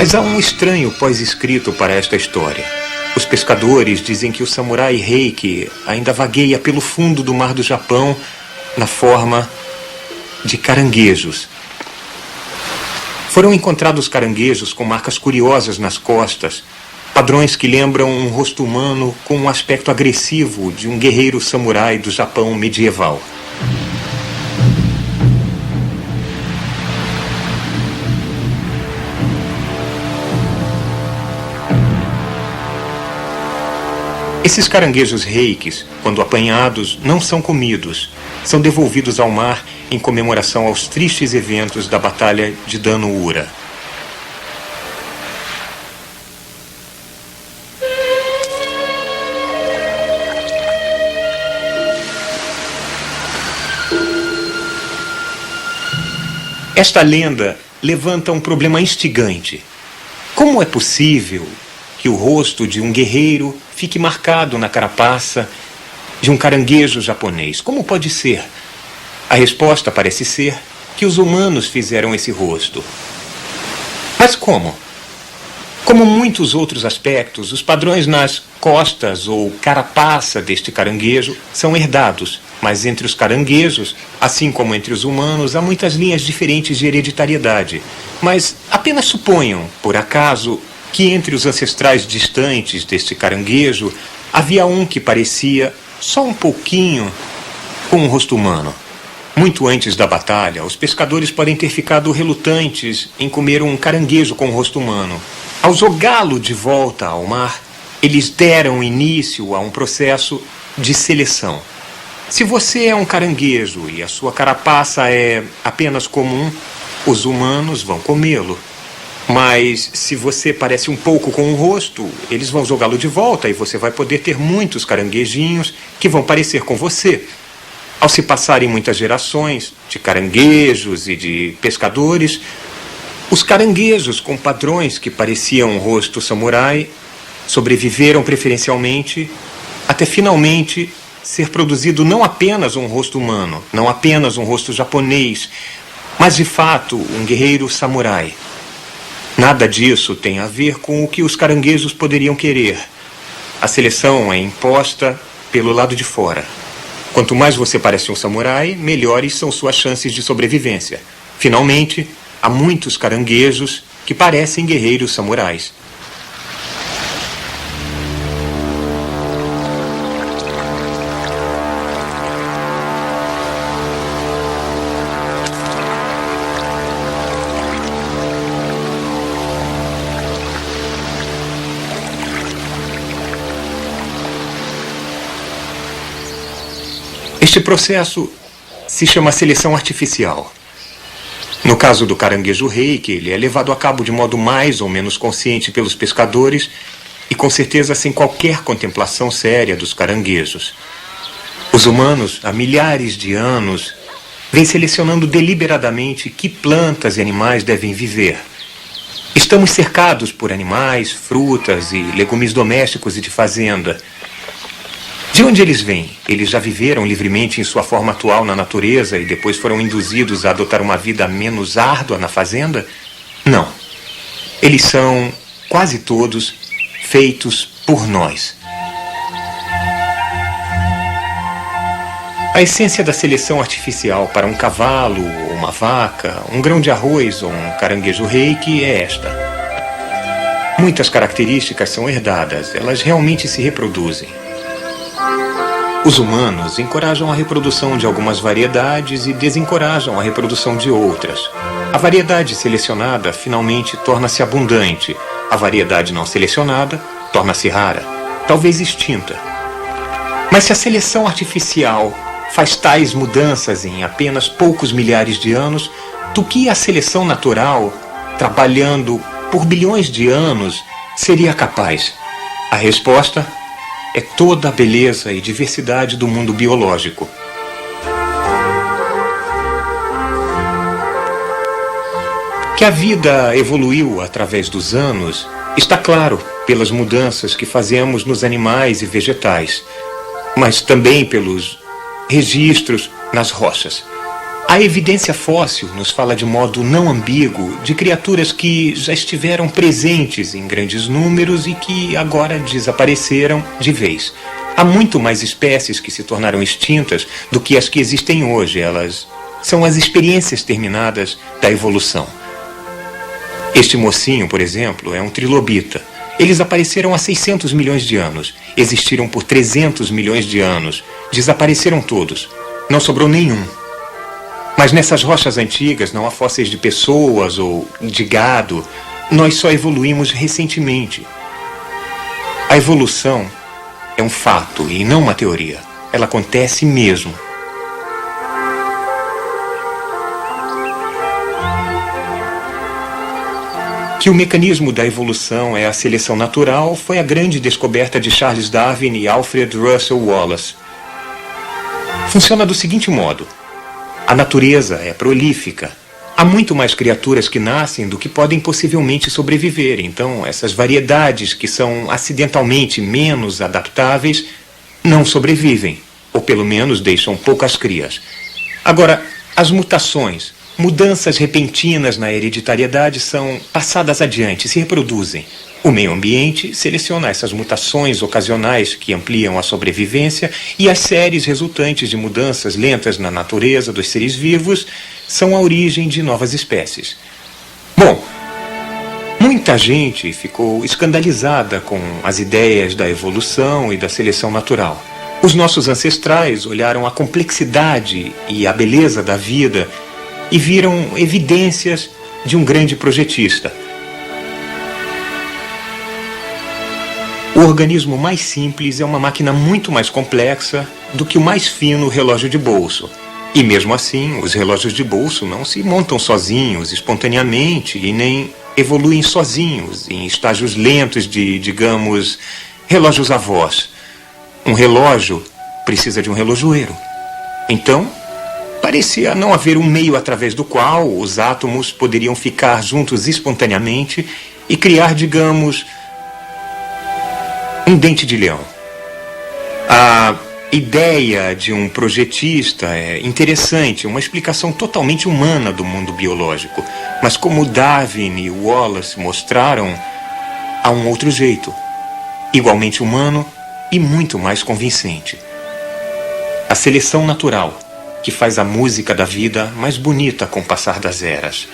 Mas há um estranho pós-escrito para esta história. Os pescadores dizem que o samurai Reiki ainda vagueia pelo fundo do mar do Japão na forma de caranguejos. Foram encontrados caranguejos com marcas curiosas nas costas, padrões que lembram um rosto humano com um aspecto agressivo de um guerreiro samurai do Japão medieval. Esses caranguejos reikis, quando apanhados, não são comidos. São devolvidos ao mar em comemoração aos tristes eventos da Batalha de Dano-Ura. Esta lenda levanta um problema instigante. Como é possível que o rosto de um guerreiro fique marcado na carapaça de um caranguejo japonês? Como pode ser? A resposta parece ser que os humanos fizeram esse rosto. Mas como? Como muitos outros aspectos, os padrões nas costas ou carapaça deste caranguejo são herdados. Mas entre os caranguejos, assim como entre os humanos, há muitas linhas diferentes de hereditariedade. Mas apenas suponham, por acaso, que entre os ancestrais distantes deste caranguejo havia um que parecia só um pouquinho com um rosto humano. Muito antes da batalha, os pescadores podem ter ficado relutantes em comer um caranguejo com um rosto humano. Ao jogá-lo de volta ao mar, eles deram início a um processo de seleção. Se você é um caranguejo e a sua carapaça é apenas comum, os humanos vão comê-lo. Mas se você parece um pouco com o rosto, eles vão jogá-lo de volta e você vai poder ter muitos caranguejinhos que vão parecer com você. Ao se passarem muitas gerações de caranguejos e de pescadores, os caranguejos com padrões que pareciam um rosto samurai sobreviveram preferencialmente até finalmente ser produzido não apenas um rosto humano, não apenas um rosto japonês, mas de fato um guerreiro samurai. Nada disso tem a ver com o que os caranguejos poderiam querer. A seleção é imposta pelo lado de fora. Quanto mais você parece um samurai, melhores são suas chances de sobrevivência. Finalmente, há muitos caranguejos que parecem guerreiros samurais. Este processo se chama seleção artificial. No caso do caranguejo reiki, ele é levado a cabo de modo mais ou menos consciente pelos pescadores e com certeza sem qualquer contemplação séria dos caranguejos. Os humanos, há milhares de anos, vêm selecionando deliberadamente que plantas e animais devem viver. Estamos cercados por animais, frutas e legumes domésticos e de fazenda. De onde eles vêm? Eles já viveram livremente em sua forma atual na natureza e depois foram induzidos a adotar uma vida menos árdua na fazenda? Não. Eles são, quase todos, feitos por nós. A essência da seleção artificial para um cavalo, ou uma vaca, um grão de arroz ou um caranguejo reiki é esta. Muitas características são herdadas, elas realmente se reproduzem. Os humanos encorajam a reprodução de algumas variedades e desencorajam a reprodução de outras. A variedade selecionada finalmente torna-se abundante. A variedade não selecionada torna-se rara, talvez extinta. Mas se a seleção artificial faz tais mudanças em apenas poucos milhares de anos, do que a seleção natural, trabalhando por bilhões de anos, seria capaz? A resposta é toda a beleza e diversidade do mundo biológico. Que a vida evoluiu através dos anos está claro pelas mudanças que fazemos nos animais e vegetais, mas também pelos registros nas rochas. A evidência fóssil nos fala de modo não ambíguo de criaturas que já estiveram presentes em grandes números e que agora desapareceram de vez. Há muito mais espécies que se tornaram extintas do que as que existem hoje. Elas são as experiências terminadas da evolução. Este mocinho, por exemplo, é um trilobita. Eles apareceram há 600 milhões de anos, existiram por 300 milhões de anos, desapareceram todos, não sobrou nenhum. Mas nessas rochas antigas não há fósseis de pessoas ou de gado. Nós só evoluímos recentemente. A evolução é um fato e não uma teoria. Ela acontece mesmo. Que o mecanismo da evolução é a seleção natural foi a grande descoberta de Charles Darwin e Alfred Russel Wallace. Funciona do seguinte modo. A natureza é prolífica. Há muito mais criaturas que nascem do que podem possivelmente sobreviver. Então, essas variedades que são acidentalmente menos adaptáveis não sobrevivem, ou pelo menos deixam poucas crias. Agora, as mutações, mudanças repentinas na hereditariedade são passadas adiante, se reproduzem. O meio ambiente seleciona essas mutações ocasionais que ampliam a sobrevivência e as séries resultantes de mudanças lentas na natureza dos seres vivos são a origem de novas espécies. Bom, muita gente ficou escandalizada com as ideias da evolução e da seleção natural. Os nossos ancestrais olharam a complexidade e a beleza da vida e viram evidências de um grande projetista. O organismo mais simples é uma máquina muito mais complexa do que o mais fino relógio de bolso. E mesmo assim, os relógios de bolso não se montam sozinhos, espontaneamente, e nem evoluem sozinhos, em estágios lentos de, digamos, relógios avós. Um relógio precisa de um relojoeiro. Então, parecia não haver um meio através do qual os átomos poderiam ficar juntos espontaneamente e criar, digamos, um dente de leão. A ideia de um projetista é interessante, uma explicação totalmente humana do mundo biológico. Mas como Darwin e Wallace mostraram, há um outro jeito, igualmente humano e muito mais convincente. A seleção natural, que faz a música da vida mais bonita com o passar das eras.